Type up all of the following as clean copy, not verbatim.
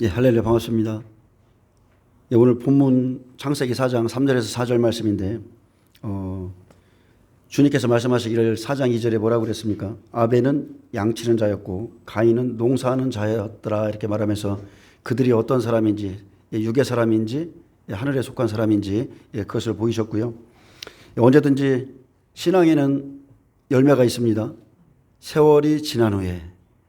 예, 할렐루야, 반갑습니다. 예, 오늘 본문 창세기 4장 3절에서 4절 말씀인데 주님께서 말씀하시기를 4장 2절에 뭐라고 그랬습니까? 아벨은 양치는 자였고 가인은 농사하는 자였더라 이렇게 말하면서 그들이 어떤 사람인지, 육의 사람인지 하늘에 속한 사람인지 그것을 보이셨고요. 언제든지 신앙에는 열매가 있습니다. 세월이 지난 후에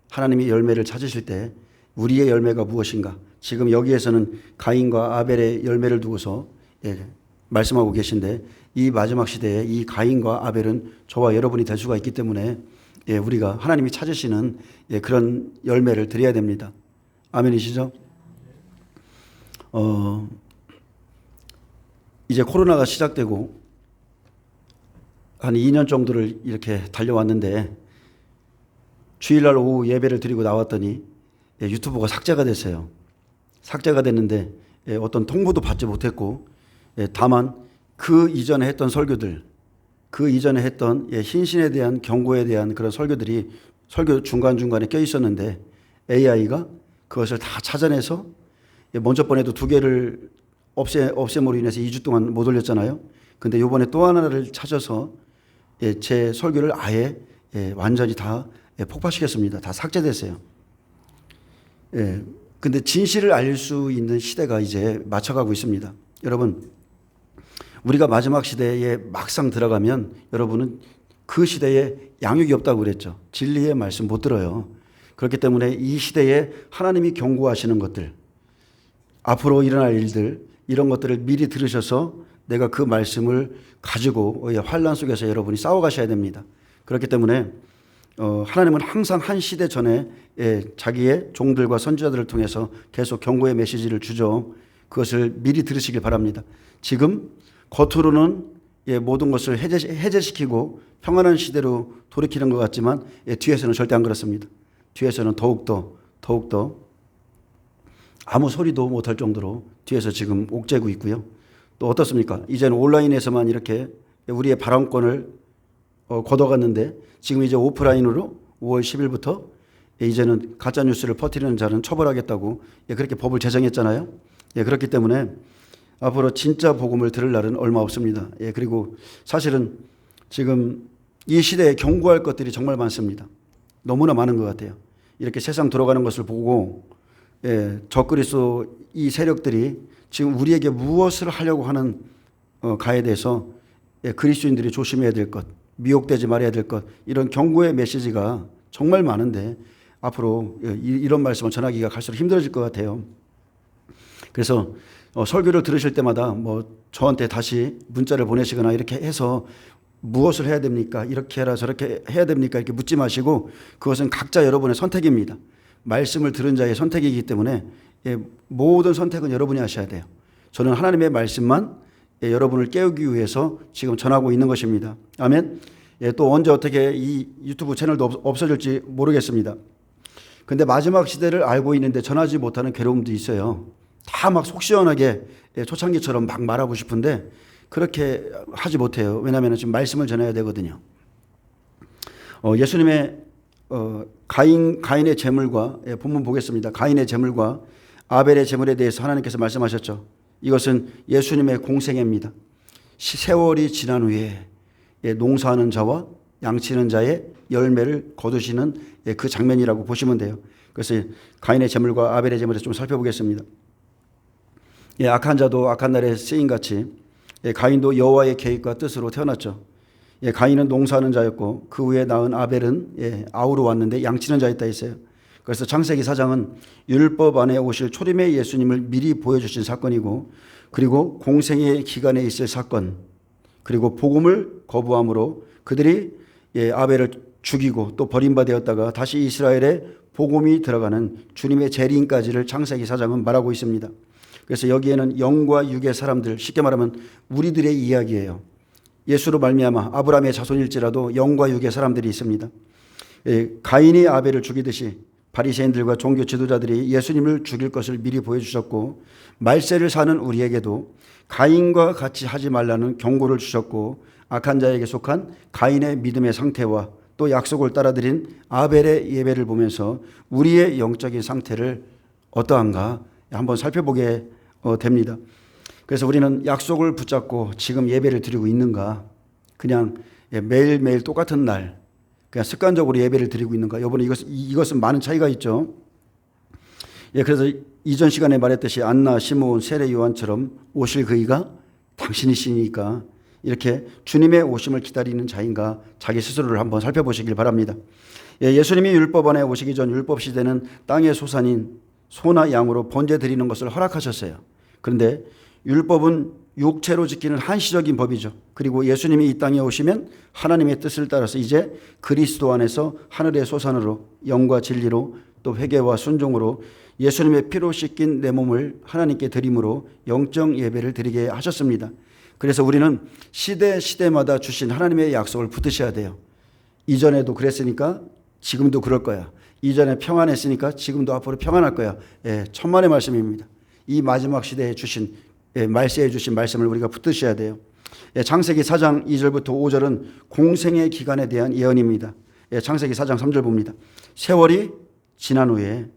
하나님이 열매를 찾으실 때 우리의 열매가 무엇인가? 지금 여기에서는 가인과 아벨의 열매를 두고서 말씀하고 계신데 이 마지막 시대에 이 가인과 아벨은 저와 여러분이 될 수가 있기 때문에 우리가 하나님이 찾으시는 그런 열매를 드려야 됩니다. 아멘이시죠? 이제 코로나가 시작되고 한 2년 정도를 이렇게 달려왔는데 주일날 오후 예배를 드리고 나왔더니 유튜브가 삭제가 됐어요. 삭제가 됐는데 어떤 통보도 받지 못했고 다만 그 이전에 했던 설교들, 그 이전에 했던 신신에 대한 경고에 대한 그런 설교들이 설교 중간중간에 껴 있었는데 AI가 그것을 다 찾아내서 먼저 번에도 2개를 없앰으로 인해서 2주 동안 못 올렸잖아요. 근데 요번에 또 하나를 찾아서 제 설교를 아예 완전히 다 폭파시켰습니다. 다 삭제됐어요. 근데 진실을 알 수 있는 시대가 이제 맞춰가고 있습니다. 여러분, 우리가 마지막 시대에 막상 들어가면 여러분은 그 시대에 양육이 없다고 그랬죠. 진리의 말씀 못 들어요. 그렇기 때문에 이 시대에 하나님이 경고하시는 것들, 앞으로 일어날 일들, 이런 것들을 미리 들으셔서 내가 그 말씀을 가지고 환란 속에서 여러분이 싸워가셔야 됩니다. 그렇기 때문에 하나님은 항상 한 시대 전에 자기의 종들과 선지자들을 통해서 계속 경고의 메시지를 주죠. 그것을 미리 들으시길 바랍니다. 지금 겉으로는 모든 것을 해제시키고 평안한 시대로 돌이키는 것 같지만 뒤에서는 절대 안 그렇습니다. 뒤에서는 더욱더 아무 소리도 못할 정도로 뒤에서 지금 옥죄고 있고요. 또 어떻습니까? 이제는 온라인에서만 이렇게 우리의 발언권을 걷어갔는데 지금 이제 오프라인으로 5월 10일부터 이제는 가짜뉴스를 퍼뜨리는 자는 처벌하겠다고 그렇게 법을 제정했잖아요. 그렇기 때문에 앞으로 진짜 복음을 들을 날은 얼마 없습니다. 그리고 사실은 지금 이 시대에 경고할 것들이 정말 많습니다. 너무나 많은 것 같아요. 이렇게 세상 돌아가는 것을 보고 적그리스도 이 세력들이 지금 우리에게 무엇을 하려고 하는 가에 대해서 그리스도인들이 조심해야 될 것, 미혹되지 말아야 될 것, 이런 경고의 메시지가 정말 많은데 앞으로 이런 말씀을 전하기가 갈수록 힘들어질 것 같아요. 그래서 설교를 들으실 때마다 저한테 다시 문자를 보내시거나 이렇게 해서 무엇을 해야 됩니까? 이렇게 해라 저렇게 해야 됩니까? 이렇게 묻지 마시고 그것은 각자 여러분의 선택입니다. 말씀을 들은 자의 선택이기 때문에 모든 선택은 여러분이 하셔야 돼요. 저는 하나님의 말씀만 여러분을 깨우기 위해서 지금 전하고 있는 것입니다. 아멘. 또 언제 어떻게 이 유튜브 채널도 없어질지 모르겠습니다. 근데 마지막 시대를 알고 있는데 전하지 못하는 괴로움도 있어요. 다 막 속 시원하게 초창기처럼 막 말하고 싶은데 그렇게 하지 못해요. 왜냐하면 지금 말씀을 전해야 되거든요. 예수님의 가인의 제물과 본문 보겠습니다. 가인의 제물과 아벨의 제물에 대해서 하나님께서 말씀하셨죠. 이것은 예수님의 공생애입니다. 세월이 지난 후에 농사하는 자와 양치는 자의 열매를 거두시는 그 장면이라고 보시면 돼요. 그래서 가인의 제물과 아벨의 제물에서 좀 살펴보겠습니다. 악한 자도 악한 날에 쓰임같이 가인도 여호와의 계획과 뜻으로 태어났죠. 가인은 농사하는 자였고 그 후에 낳은 아벨은 아우로 왔는데 양치는 자였다 했어요. 그래서 창세기 4장은 율법 안에 오실 초림의 예수님을 미리 보여주신 사건이고 그리고 공생의 기간에 있을 사건 그리고 복음을 거부함으로 그들이 아벨을 죽이고 또 버림받았다가 다시 이스라엘에 복음이 들어가는 주님의 재림까지를 창세기 4장은 말하고 있습니다. 그래서 여기에는 영과 육의 사람들, 쉽게 말하면 우리들의 이야기예요. 예수로 말미암아 아브라함의 자손일지라도 영과 육의 사람들이 있습니다. 가인이 아벨을 죽이듯이 바리새인들과 종교 지도자들이 예수님을 죽일 것을 미리 보여주셨고 말세를 사는 우리에게도 가인과 같이 하지 말라는 경고를 주셨고 악한 자에게 속한 가인의 믿음의 상태와 또 약속을 따라드린 아벨의 예배를 보면서 우리의 영적인 상태를 어떠한가 한번 살펴보게 됩니다. 그래서 우리는 약속을 붙잡고 지금 예배를 드리고 있는가, 그냥 매일매일 똑같은 날 그냥 습관적으로 예배를 드리고 있는가. 여러분, 이것은 많은 차이가 있죠. 그래서 이전 시간에 말했듯이 안나, 시므온, 세례 요한처럼 오실 그이가 당신이시니까 이렇게 주님의 오심을 기다리는 자인가, 자기 스스로를 한번 살펴보시길 바랍니다. 예수님이 율법 안에 오시기 전 율법 시대는 땅의 소산인 소나 양으로 번제 드리는 것을 허락하셨어요. 그런데 율법은 육체로 지키는 한시적인 법이죠. 그리고 예수님이 이 땅에 오시면 하나님의 뜻을 따라서 이제 그리스도 안에서 하늘의 소산으로 영과 진리로 또 회개와 순종으로 예수님의 피로 씻긴 내 몸을 하나님께 드림으로 영적 예배를 드리게 하셨습니다. 그래서 우리는 시대마다 주신 하나님의 약속을 붙드셔야 돼요. 이전에도 그랬으니까 지금도 그럴 거야. 이전에 평안했으니까 지금도 앞으로 평안할 거야. 천만의 말씀입니다. 이 마지막 시대에 주신 말세에 주신 말씀을 우리가 붙드셔야 돼요. 창세기 4장 2절부터 5절은 공생의 기간에 대한 예언입니다. 창세기 4장 3절 봅니다. 세월이 지난 후에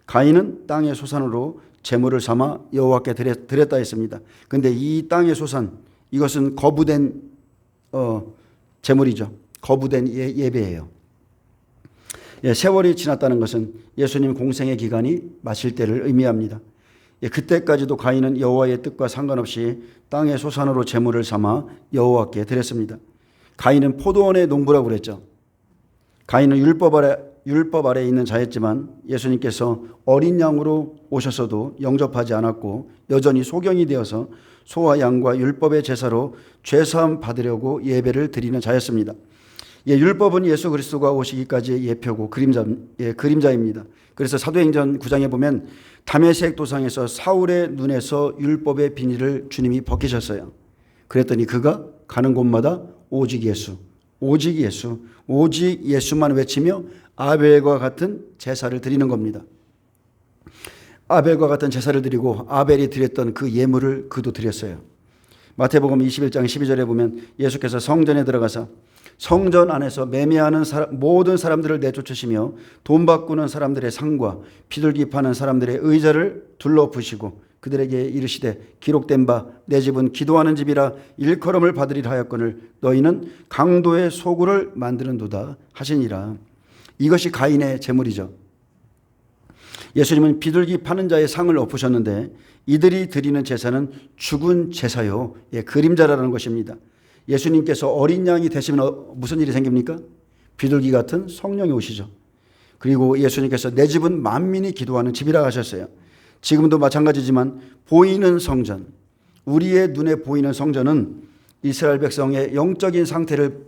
가인은 땅의 소산으로 제물을 삼아 여호와께 드렸다 했습니다. 그런데 이 땅의 소산, 이것은 거부된 제물이죠. 거부된 예배예요. 세월이 지났다는 것은 예수님 공생의 기간이 마칠 때를 의미합니다. 그때까지도 가인은 여호와의 뜻과 상관없이 땅의 소산으로 제물을 삼아 여호와께 드렸습니다. 가인은 포도원의 농부라고 그랬죠. 가인은 율법 아래에 있는 자였지만 예수님께서 어린 양으로 오셔서도 영접하지 않았고 여전히 소경이 되어서 소와 양과 율법의 제사로 죄사함 받으려고 예배를 드리는 자였습니다. 율법은 예수 그리스도가 오시기까지의 예표고 그림자입니다. 그래서 사도행전 9장에 보면 다메섹 도상에서 사울의 눈에서 율법의 비닐을 주님이 벗기셨어요. 그랬더니 그가 가는 곳마다 오직 예수, 오직 예수, 오직 예수만 외치며 아벨과 같은 제사를 드리는 겁니다. 아벨과 같은 제사를 드리고 아벨이 드렸던 그 예물을 그도 드렸어요. 마태복음 21장 12절에 보면 예수께서 성전에 들어가서 성전 안에서 매매하는 모든 사람들을 내쫓으시며 돈 바꾸는 사람들의 상과 비둘기 파는 사람들의 의자를 둘러부시고 그들에게 이르시되 기록된 바 내 집은 기도하는 집이라 일컬음을 받으리라 하였거늘 너희는 강도의 소굴을 만드는도다 하시니라. 이것이 가인의 제물이죠. 예수님은 비둘기 파는 자의 상을 엎으셨는데 이들이 드리는 제사는 죽은 제사요, 그림자라는 것입니다. 예수님께서 어린 양이 되시면 무슨 일이 생깁니까? 비둘기 같은 성령이 오시죠. 그리고 예수님께서 내 집은 만민이 기도하는 집이라 하셨어요. 지금도 마찬가지지만 보이는 성전, 우리의 눈에 보이는 성전은 이스라엘 백성의 영적인 상태를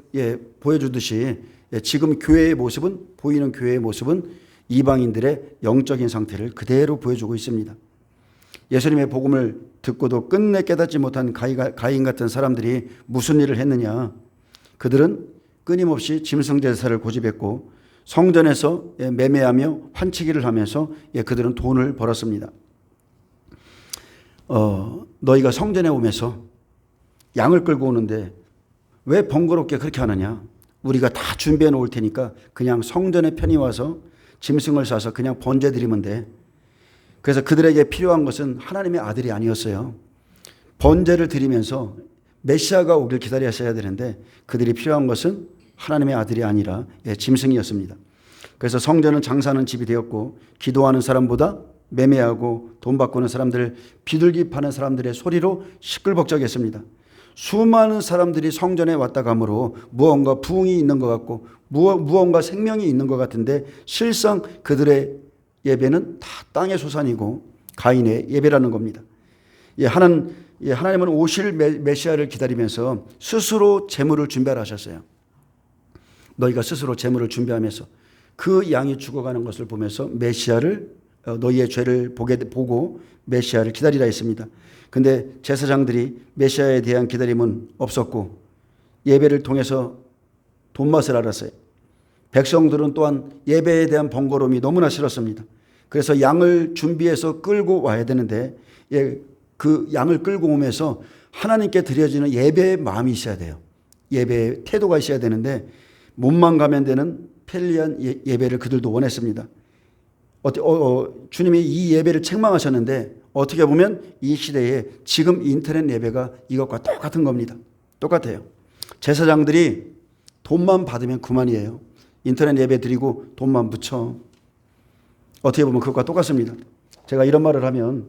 보여주듯이 지금 교회의 모습은, 보이는 교회의 모습은 이방인들의 영적인 상태를 그대로 보여주고 있습니다. 예수님의 복음을 듣고도 끝내 깨닫지 못한 가인 같은 사람들이 무슨 일을 했느냐. 그들은 끊임없이 짐승제사를 고집했고 성전에서 매매하며 환치기를 하면서 그들은 돈을 벌었습니다. 너희가 성전에 오면서 양을 끌고 오는데 왜 번거롭게 그렇게 하느냐. 우리가 다 준비해 놓을 테니까 그냥 성전에 편히 와서 짐승을 사서 그냥 번제 드리면 돼. 그래서 그들에게 필요한 것은 하나님의 아들이 아니었어요. 번제를 드리면서 메시아가 오길 기다렸어야 되는데 그들이 필요한 것은 하나님의 아들이 아니라 짐승이었습니다. 그래서 성전은 장사하는 집이 되었고 기도하는 사람보다 매매하고 돈 바꾸는 사람들, 비둘기 파는 사람들의 소리로 시끌벅적했습니다. 수많은 사람들이 성전에 왔다 가므로 무언가 부흥이 있는 것 같고 무언가 생명이 있는 것 같은데 실상 그들의 예배는 다 땅의 소산이고 가인의 예배라는 겁니다. 하나님은 오실 메시아를 기다리면서 스스로 제물을 준비하셨어요. 너희가 스스로 제물을 준비하면서 그 양이 죽어가는 것을 보면서 메시아를 너희의 죄를 보고 메시아를 기다리라 했습니다. 그런데 제사장들이 메시아에 대한 기다림은 없었고 예배를 통해서 돈맛을 알았어요. 백성들은 또한 예배에 대한 번거로움이 너무나 싫었습니다. 그래서 양을 준비해서 끌고 와야 되는데 그 양을 끌고 오면서 하나님께 드려지는 예배의 마음이 있어야 돼요. 예배의 태도가 있어야 되는데 몸만 가면 되는 편리한 예배를 그들도 원했습니다. 주님이 이 예배를 책망하셨는데 어떻게 보면 이 시대에 지금 인터넷 예배가 이것과 똑같은 겁니다. 똑같아요. 제사장들이 돈만 받으면 그만이에요. 인터넷 예배 드리고 돈만 붙여. 어떻게 보면 그것과 똑같습니다. 제가 이런 말을 하면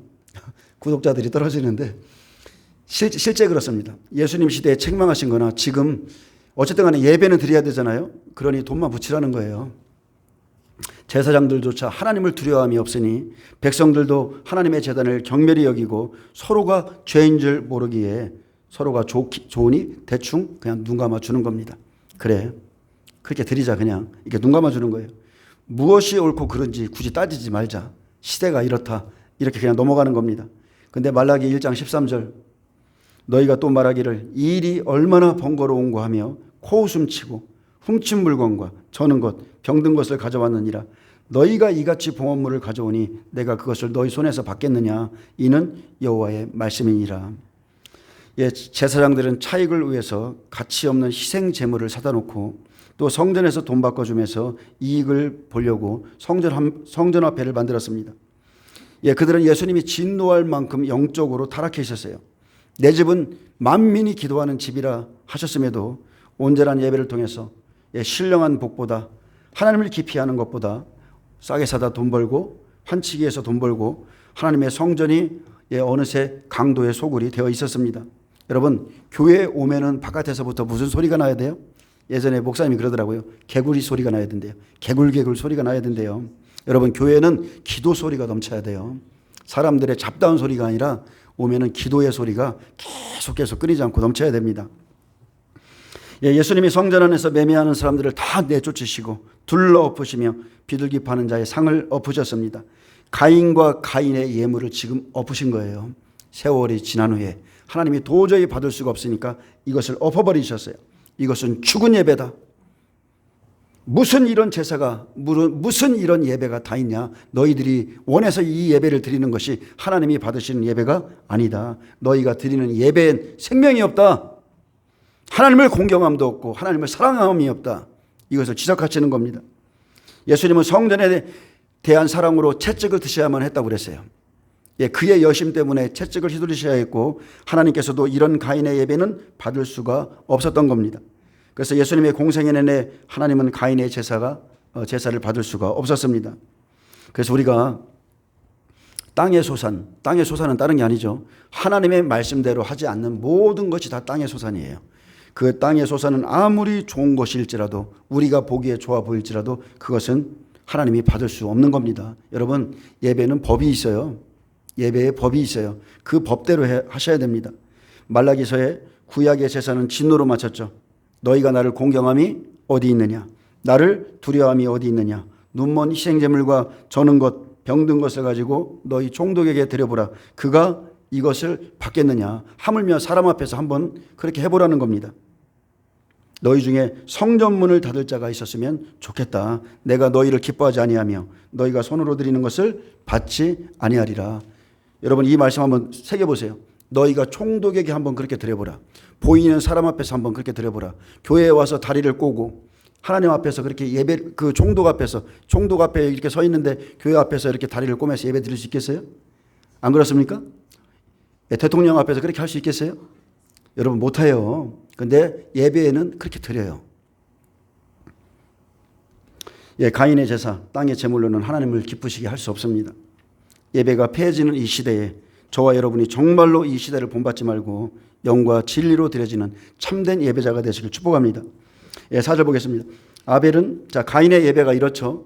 구독자들이 떨어지는데 실제 그렇습니다. 예수님 시대에 책망하신 거나 지금 어쨌든 간에 예배는 드려야 되잖아요. 그러니 돈만 붙이라는 거예요. 제사장들조차 하나님을 두려워함이 없으니 백성들도 하나님의 제단을 경멸히 여기고 서로가 죄인 줄 모르기에 서로가 좋으니 대충 그냥 눈 감아주는 겁니다. 그래, 그렇게 드리자. 그냥 이렇게 눈 감아주는 거예요. 무엇이 옳고 그른지 굳이 따지지 말자. 시대가 이렇다. 이렇게 그냥 넘어가는 겁니다. 근데 말라기 1장 13절 너희가 또 말하기를 이 일이 얼마나 번거로운가 하며 코웃음치고 훔친 물건과 저는 것 병든 것을 가져왔느니라. 너희가 이같이 봉헌물을 가져오니 내가 그것을 너희 손에서 받겠느냐. 이는 여호와의 말씀이니라. 예, 제사장들은 차익을 위해서 가치 없는 희생 제물을 사다 놓고 또 성전에서 돈 바꿔주면서 이익을 보려고 성전 화폐를 만들었습니다. 예, 그들은 예수님이 진노할 만큼 영적으로 타락해 있었어요. 내 집은 만민이 기도하는 집이라 하셨음에도 온전한 예배를 통해서 신령한 복보다 하나님을 기피하는 것보다 싸게 사다 돈 벌고 환치기에서 돈 벌고 하나님의 성전이 어느새 강도의 소굴이 되어 있었습니다. 여러분, 교회에 오면은 바깥에서부터 무슨 소리가 나야 돼요? 예전에 목사님이 그러더라고요. 개구리 소리가 나야 된대요. 개굴개굴 소리가 나야 된대요. 여러분, 교회는 기도 소리가 넘쳐야 돼요. 사람들의 잡다운 소리가 아니라 오면은 기도의 소리가 계속 끊이지 않고 넘쳐야 됩니다. 예수님이 성전 안에서 매매하는 사람들을 다 내쫓으시고 둘러 엎으시며 비둘기 파는 자의 상을 엎으셨습니다. 가인과 가인의 예물을 지금 엎으신 거예요. 세월이 지난 후에 하나님이 도저히 받을 수가 없으니까 이것을 엎어버리셨어요. 이것은 죽은 예배다. 무슨 이런 제사가 무슨 이런 예배가 다 있냐. 너희들이 원해서 이 예배를 드리는 것이 하나님이 받으시는 예배가 아니다. 너희가 드리는 예배엔 생명이 없다. 하나님을 공경함도 없고 하나님을 사랑함이 없다. 이것을 지적하시는 겁니다. 예수님은 성전에 대한 사랑으로 채찍을 드셔야만 했다고 그랬어요. 예, 그의 여심 때문에 채찍을 휘두르셔야 했고 하나님께서도 이런 가인의 예배는 받을 수가 없었던 겁니다. 그래서 예수님의 공생애 내내 하나님은 가인의 제사를 받을 수가 없었습니다. 그래서 우리가 땅의 소산은 다른 게 아니죠. 하나님의 말씀대로 하지 않는 모든 것이 다 땅의 소산이에요. 그 땅의 소산은 아무리 좋은 것일지라도 우리가 보기에 좋아 보일지라도 그것은 하나님이 받을 수 없는 겁니다. 여러분, 예배는 법이 있어요. 예배에 법이 있어요. 그 법대로 하셔야 됩니다. 말라기서에 구약의 제사는 진노로 마쳤죠. 너희가 나를 공경함이 어디 있느냐. 나를 두려워함이 어디 있느냐. 눈먼 희생제물과 저는 것 병든 것을 가지고 너희 총독에게 드려보라. 그가 이것을 받겠느냐. 하물며 사람 앞에서 한번 그렇게 해보라는 겁니다. 너희 중에 성전문을 닫을 자가 있었으면 좋겠다. 내가 너희를 기뻐하지 아니하며 너희가 손으로 드리는 것을 받지 아니하리라. 여러분, 이 말씀 한번 새겨보세요. 너희가 총독에게 한번 그렇게 드려보라. 보이는 사람 앞에서 한번 그렇게 드려보라. 교회에 와서 다리를 꼬고 하나님 앞에서 그렇게 예배, 그 총독 앞에 이렇게 서 있는데 교회 앞에서 이렇게 다리를 꼬매서 예배 드릴 수 있겠어요? 안 그렇습니까? 대통령 앞에서 그렇게 할 수 있겠어요? 여러분, 못해요. 근데 예배에는 그렇게 드려요. 예, 가인의 제사, 땅의 제물로는 하나님을 기쁘시게 할 수 없습니다. 예배가 폐해지는 이 시대에 저와 여러분이 정말로 이 시대를 본받지 말고 영과 진리로 드려지는 참된 예배자가 되시길 축복합니다. 예, 4절 보겠습니다. 가인의 예배가 이렇죠.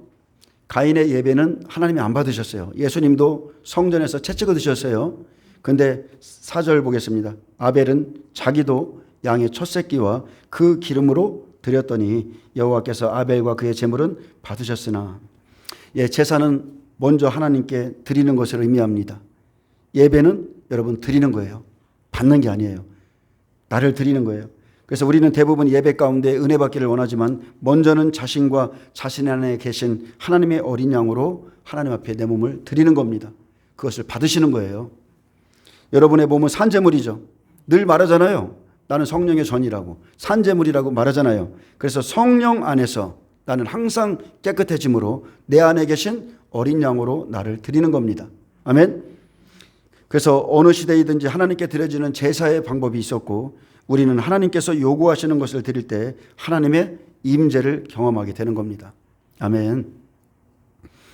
가인의 예배는 하나님이 안 받으셨어요. 예수님도 성전에서 채찍을 드셨어요. 근데 4절 보겠습니다. 아벨은 자기도 양의 첫 새끼와 그 기름으로 드렸더니 여호와께서 아벨과 그의 제물은 받으셨으나. 예, 제사는 먼저 하나님께 드리는 것을 의미합니다. 예배는 여러분 드리는 거예요. 받는 게 아니에요. 나를 드리는 거예요. 그래서 우리는 대부분 예배 가운데 은혜 받기를 원하지만 먼저는 자신과 자신 안에 계신 하나님의 어린 양으로 하나님 앞에 내 몸을 드리는 겁니다. 그것을 받으시는 거예요. 여러분의 몸은 산제물이죠. 늘 말하잖아요. 나는 성령의 전이라고, 산제물이라고 말하잖아요. 그래서 성령 안에서 나는 항상 깨끗해짐으로 내 안에 계신 어린 양으로 나를 드리는 겁니다. 아멘. 그래서 어느 시대이든지 하나님께 드려지는 제사의 방법이 있었고 우리는 하나님께서 요구하시는 것을 드릴 때 하나님의 임재를 경험하게 되는 겁니다. 아멘.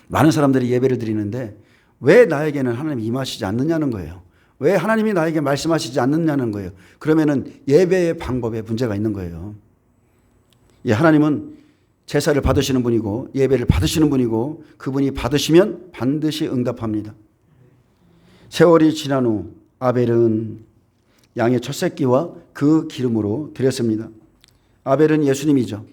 많은 사람들이 예배를 드리는데 왜 나에게는 하나님이 임하시지 않느냐는 거예요. 왜 하나님이 나에게 말씀하시지 않느냐는 거예요. 그러면은 예배의 방법에 문제가 있는 거예요. 하나님은 제사를 받으시는 분이고 예배를 받으시는 분이고 그분이 받으시면 반드시 응답합니다. 세월이 지난 후 아벨은 양의 첫 새끼와 그 기름으로 드렸습니다. 아벨은 예수님이죠.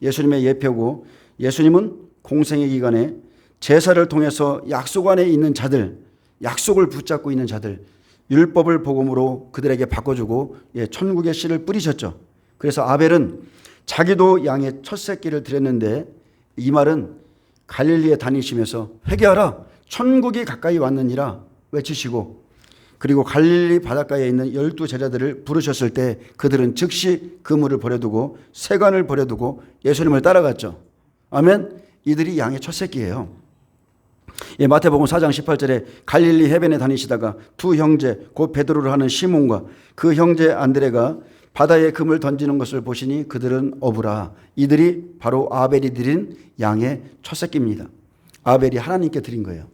예수님의 예표고 예수님은 공생의 기간에 제사를 통해서 약속 안에 있는 자들, 약속을 붙잡고 있는 자들, 율법을 복음으로 그들에게 바꿔주고 천국의 씨를 뿌리셨죠. 그래서 아벨은 자기도 양의 첫 새끼를 드렸는데 이 말은 갈릴리에 다니시면서 회개하라 천국이 가까이 왔느니라 외치시고 그리고 갈릴리 바닷가에 있는 12 제자들을 부르셨을 때 그들은 즉시 그물을 버려두고 세관을 버려두고 예수님을 따라갔죠. 아멘. 이들이 양의 첫 새끼예요. 마태복음 4장 18절에 갈릴리 해변에 다니시다가 두 형제 곧 베드로를 하는 시몬과 그 형제 안드레가 바다에 금을 던지는 것을 보시니 그들은 어부라. 이들이 바로 아벨이 드린 양의 첫 새끼입니다. 아벨이 하나님께 드린 거예요.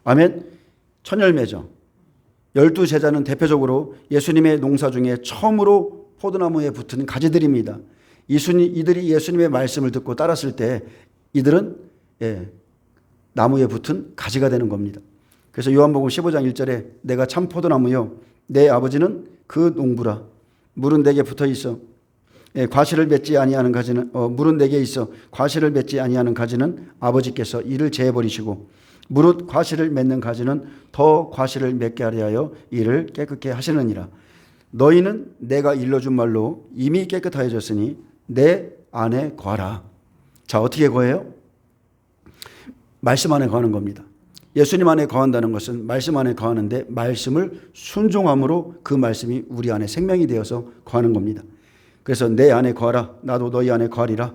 아멘. 천열매죠. 12 제자는 대표적으로 예수님의 농사 중에 처음으로 포도나무에 붙은 가지들입니다. 이들이 예수님의 말씀을 듣고 따랐을 때 이들은 나무에 붙은 가지가 되는 겁니다. 그래서 요한복음 15장 1절에 내가 참 포도나무요 내 아버지는 그 농부라. 물은 내게 붙어 있어 과실을 맺지 아니하는 가지는 물은 내게 있어 과실을 맺지 아니하는 가지는 아버지께서 이를 제해 버리시고 무릇 과실을 맺는 가지는 더 과실을 맺게 하려 하여 이를 깨끗게 하시느니라. 너희는 내가 일러준 말로 이미 깨끗하여졌으니 내 안에 거하라. 자, 어떻게 거해요? 말씀 안에 거하는 겁니다. 예수님 안에 거한다는 것은 말씀 안에 거하는데 말씀을 순종함으로 그 말씀이 우리 안에 생명이 되어서 거하는 겁니다. 그래서 내 안에 거하라 나도 너희 안에 거하리라.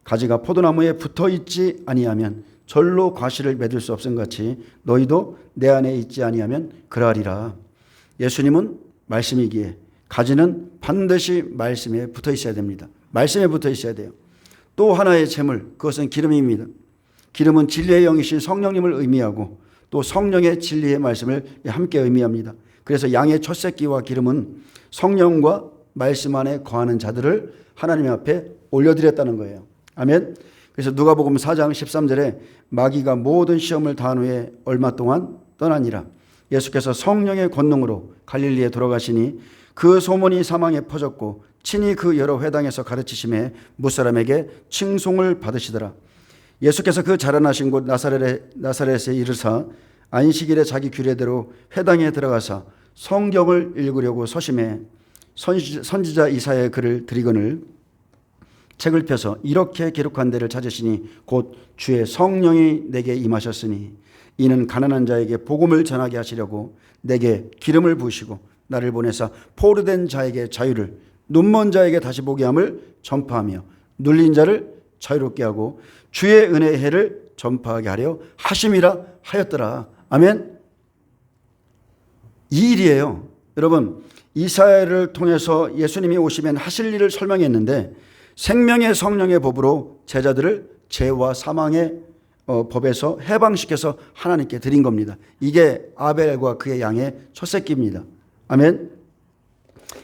가지가 포도나무에 붙어 있지 아니하면 절로 과실을 맺을 수 없음 같이 너희도 내 안에 있지 아니하면 그러하리라. 예수님은 말씀이기에 가지는 반드시 말씀에 붙어 있어야 됩니다. 말씀에 붙어 있어야 돼요. 또 하나의 재물 그것은 기름입니다. 기름은 진리의 영이신 성령님을 의미하고 또 성령의 진리의 말씀을 함께 의미합니다. 그래서 양의 첫 새끼와 기름은 성령과 말씀 안에 거하는 자들을 하나님 앞에 올려드렸다는 거예요. 아멘. 그래서 누가복음 4장 13절에 마귀가 모든 시험을 다한 후에 얼마 동안 떠나니라. 예수께서 성령의 권능으로 갈릴리에 돌아가시니 그 소문이 사방에 퍼졌고 친히 그 여러 회당에서 가르치심에 무사람에게 칭송을 받으시더라. 예수께서 그 자라나신 곳 나사렛에 이르사 안식일에 자기 규례대로 회당에 들어가사 성경을 읽으려고 서심해 선지자 이사야의 글을 들이거늘 책을 펴서 이렇게 기록한 데를 찾으시니 곧 주의 성령이 내게 임하셨으니 이는 가난한 자에게 복음을 전하게 하시려고 내게 기름을 부으시고 나를 보내사 포로된 자에게 자유를 눈먼 자에게 다시 보게 함을 전파하며 눌린 자를 자유롭게 하고 주의 은혜의 해를 전파하게 하려 하심이라 하였더라. 아멘. 이 일이에요. 여러분 이사야를 통해서 예수님이 오시면 하실 일을 설명했는데 생명의 성령의 법으로 제자들을 죄와 사망의 법에서 해방시켜서 하나님께 드린 겁니다. 이게 아벨과 그의 양의 첫 새끼입니다. 아멘.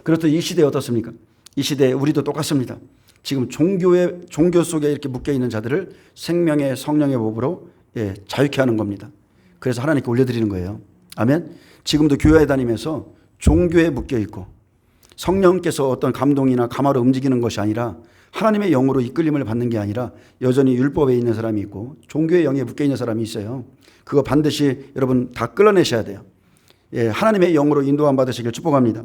그렇듯 이 시대에 어떻습니까? 이 시대에 우리도 똑같습니다. 지금 종교 속에 이렇게 묶여 있는 자들을 생명의 성령의 법으로 자유케 하는 겁니다. 그래서 하나님께 올려드리는 거예요. 아멘. 지금도 교회에 다니면서 종교에 묶여 있고 성령께서 어떤 감동이나 감화로 움직이는 것이 아니라 하나님의 영으로 이끌림을 받는 게 아니라 여전히 율법에 있는 사람이 있고 종교의 영에 묶여 있는 사람이 있어요. 그거 반드시 여러분 다 끌어내셔야 돼요. 하나님의 영으로 인도함 받으시길 축복합니다.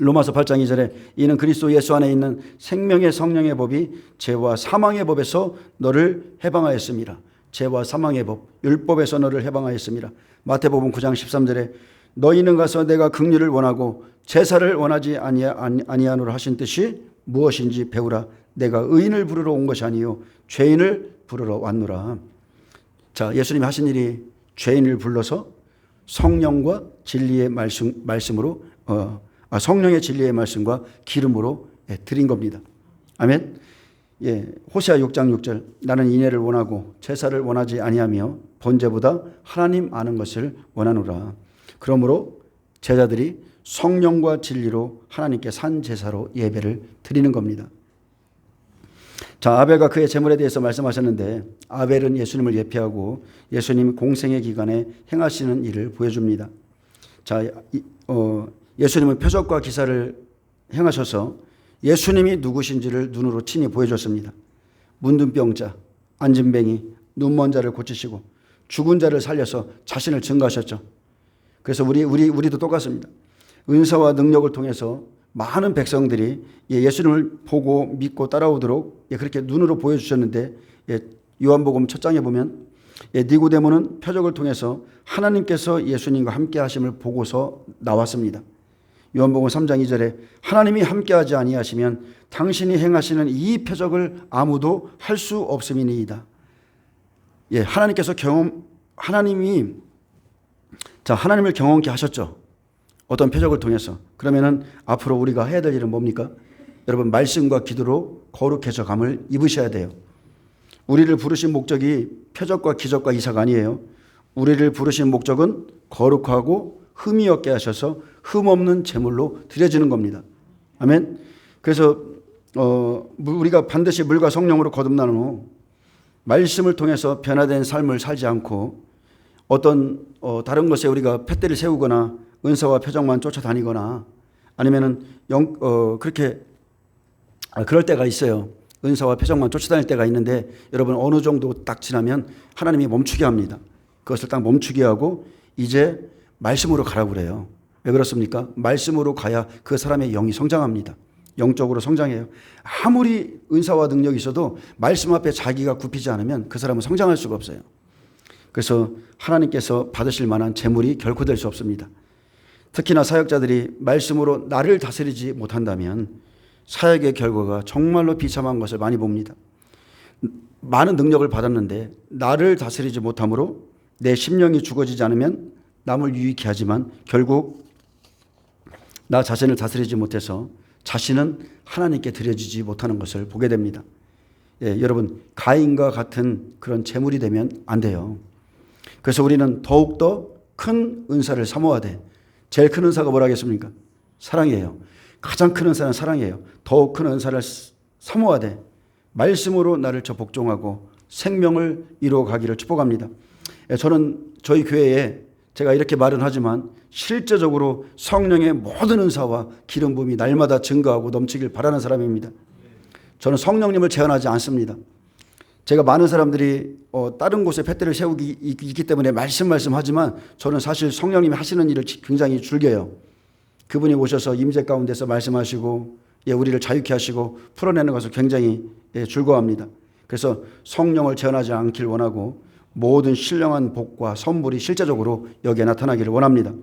로마서 8장 2절에 이는 그리스도 예수 안에 있는 생명의 성령의 법이 죄와 사망의 법에서 너를 해방하였습니다. 죄와 사망의 법, 율법에서 너를 해방하였습니다. 마태복음 9장 13절에 너희는 가서 내가 긍휼을 원하고 제사를 원하지 아니하노라 하신 뜻이 무엇인지 배우라. 내가 의인을 부르러 온 것이 아니요 죄인을 부르러 왔노라. 자, 예수님이 하신 일이 죄인을 불러서 성령과 진리의 말씀으로 성령의 진리의 말씀과 기름으로 드린 겁니다. 아멘. 호세아 6장 6절 나는 인애를 원하고 제사를 원하지 아니하며 번제보다 하나님 아는 것을 원하노라. 그러므로 제자들이 성령과 진리로 하나님께 산 제사로 예배를 드리는 겁니다. 자, 아벨과 그의 제물에 대해서 말씀하셨는데 아벨은 예수님을 예표하고 예수님 공생의 기간에 행하시는 일을 보여줍니다. 자, 예수님은 표적과 기사를 행하셔서 예수님이 누구신지를 눈으로 친히 보여줬습니다. 문둥병자, 안진뱅이, 눈먼 자를 고치시고 죽은 자를 살려서 자신을 증거하셨죠. 그래서 우리도 똑같습니다. 은사와 능력을 통해서 많은 백성들이 예수님을 보고 믿고 따라오도록 그렇게 눈으로 보여주셨는데 요한복음 첫 장에 보면 니고데모는 표적을 통해서 하나님께서 예수님과 함께 하심을 보고서 나왔습니다. 요한복음 3장 2절에 하나님이 함께하지 아니하시면 당신이 행하시는 이 표적을 아무도 할 수 없음이니이다. 하나님을 경험케 하셨죠. 어떤 표적을 통해서. 그러면은 앞으로 우리가 해야 될 일은 뭡니까? 여러분, 말씀과 기도로 거룩해져 감을 입으셔야 돼요. 우리를 부르신 목적이 표적과 기적과 이사가 아니에요. 우리를 부르신 목적은 거룩하고 흠이 없게 하셔서 흠 없는 제물로 드려지는 겁니다. 아멘. 그래서 우리가 반드시 물과 성령으로 거듭난 후 말씀을 통해서 변화된 삶을 살지 않고 어떤 다른 것에 우리가 팻대를 세우거나 은사와 표적만 쫓아다니거나 아니면은 그렇게 그럴 때가 있어요. 은사와 표적만 쫓아다닐 때가 있는데 여러분 어느 정도 딱 지나면 하나님이 멈추게 합니다. 그것을 딱 멈추게 하고 이제 말씀으로 가라고 그래요. 왜 그렇습니까? 말씀으로 가야 그 사람의 영이 성장합니다. 영적으로 성장해요. 아무리 은사와 능력이 있어도 말씀 앞에 자기가 굽히지 않으면 그 사람은 성장할 수가 없어요. 그래서 하나님께서 받으실 만한 재물이 결코 될 수 없습니다. 특히나 사역자들이 말씀으로 나를 다스리지 못한다면 사역의 결과가 정말로 비참한 것을 많이 봅니다. 많은 능력을 받았는데 나를 다스리지 못함으로 내 심령이 죽어지지 않으면 남을 유익해 하지만 결국 나 자신을 다스리지 못해서 자신은 하나님께 드려지지 못하는 것을 보게 됩니다. 여러분, 가인과 같은 그런 재물이 되면 안 돼요. 그래서 우리는 더욱더 큰 은사를 사모해야 돼. 제일 큰 은사가 뭐라겠습니까? 사랑이에요. 가장 큰 은사는 사랑이에요. 더욱 큰 은사를 사모해야 돼. 말씀으로 나를 복종하고 생명을 이루어 가기를 축복합니다. 저는 저희 교회에 제가 이렇게 말은 하지만 실제적으로 성령의 모든 은사와 기름 부음이 날마다 증거하고 넘치길 바라는 사람입니다. 저는 성령님을 제한하지 않습니다. 제가 많은 사람들이 다른 곳에 팻대를 세우기 있기 때문에 말씀하지만 저는 사실 성령님이 하시는 일을 굉장히 즐겨요. 그분이 오셔서 임재 가운데서 말씀하시고 우리를 자유케 하시고 풀어내는 것을 굉장히 즐거워합니다. 그래서 성령을 제한하지 않길 원하고 모든 신령한 복과 선물이 실제적으로 여기에 나타나기를 원합니다.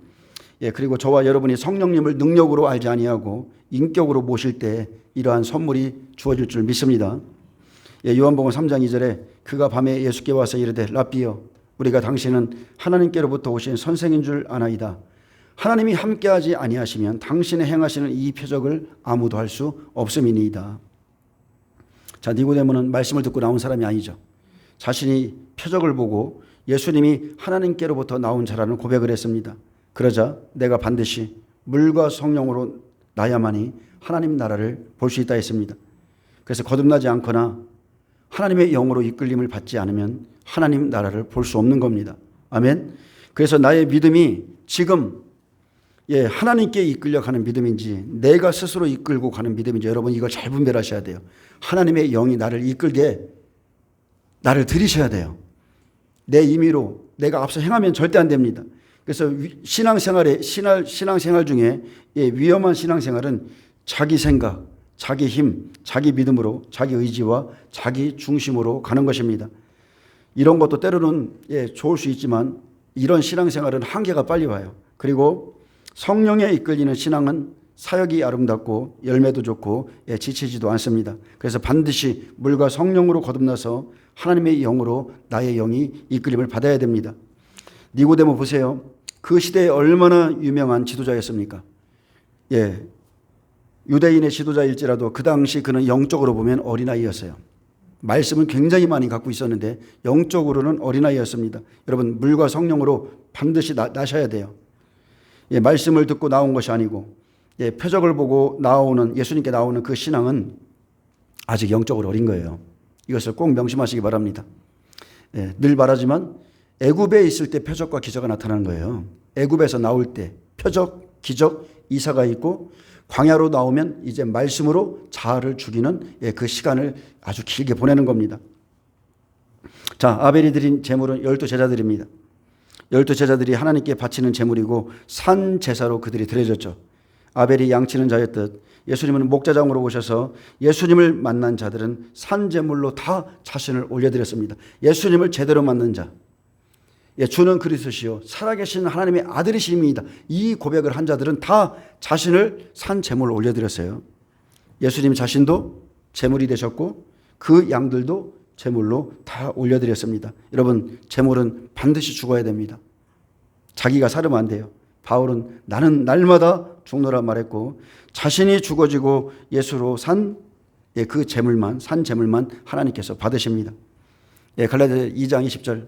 그리고 저와 여러분이 성령님을 능력으로 알지 아니하고 인격으로 모실 때 이러한 선물이 주어질 줄 믿습니다. 요한복음 3장 2절에 그가 밤에 예수께 와서 이르되 랍비여 우리가 당신은 하나님께로부터 오신 선생인 줄 아나이다. 하나님이 함께하지 아니하시면 당신의 행하시는 이 표적을 아무도 할 수 없음이니이다. 자, 니고데모는 말씀을 듣고 나온 사람이 아니죠. 자신이 표적을 보고 예수님이 하나님께로부터 나온 자라는 고백을 했습니다. 그러자 내가 반드시 물과 성령으로 나야만이 하나님 나라를 볼 수 있다 했습니다. 그래서 거듭나지 않거나 하나님의 영으로 이끌림을 받지 않으면 하나님 나라를 볼 수 없는 겁니다. 아멘. 그래서 나의 믿음이 지금 하나님께 이끌려 가는 믿음인지 내가 스스로 이끌고 가는 믿음인지 여러분 이걸 잘 분별하셔야 돼요. 하나님의 영이 나를 이끌게 나를 들이셔야 돼요. 내 임의로 내가 앞서 행하면 절대 안 됩니다. 그래서 신앙생활 중에 위험한 신앙생활은 자기 생각, 자기 힘, 자기 믿음으로 자기 의지와 자기 중심으로 가는 것입니다. 이런 것도 때로는 좋을 수 있지만 이런 신앙생활은 한계가 빨리 와요. 그리고 성령에 이끌리는 신앙은 사역이 아름답고 열매도 좋고 지치지도 않습니다. 그래서 반드시 물과 성령으로 거듭나서 하나님의 영으로 나의 영이 이끌림을 받아야 됩니다. 니고데모 보세요. 그 시대에 얼마나 유명한 지도자였습니까? 유대인의 지도자일지라도 그 당시 그는 영적으로 보면 어린아이였어요. 말씀은 굉장히 많이 갖고 있었는데 영적으로는 어린아이였습니다. 여러분, 물과 성령으로 반드시 나셔야 돼요. 말씀을 듣고 나온 것이 아니고 표적을 보고 나오는, 예수님께 나오는 그 신앙은 아직 영적으로 어린 거예요. 이것을 꼭 명심하시기 바랍니다. 늘 말하지만 애굽에 있을 때 표적과 기적이 나타나는 거예요. 애굽에서 나올 때 표적, 기적, 이사가 있고, 광야로 나오면 이제 말씀으로 자아를 죽이는 그 시간을 아주 길게 보내는 겁니다. 자, 아벨이 드린 제물은 12제자들입니다. 12제자들이 하나님께 바치는 제물이고 산 제사로 그들이 드려졌죠. 아벨이 양치는 자였듯 예수님은 목자장으로 오셔서 예수님을 만난 자들은 산 제물로 다 자신을 올려드렸습니다. 예수님을 제대로 만난 자, 주는 그리스도시요 살아계신 하나님의 아들이십니다. 이 고백을 한 자들은 다 자신을 산 제물로 올려드렸어요. 예수님 자신도 제물이 되셨고 그 양들도 제물로 다 올려드렸습니다. 여러분, 제물은 반드시 죽어야 됩니다. 자기가 살으면 안 돼요. 바울은 나는 날마다 죽노라 말했고 자신이 죽어지고 예수로 산 그 제물만, 산 제물만 하나님께서 받으십니다. 갈라디아 2장 20절,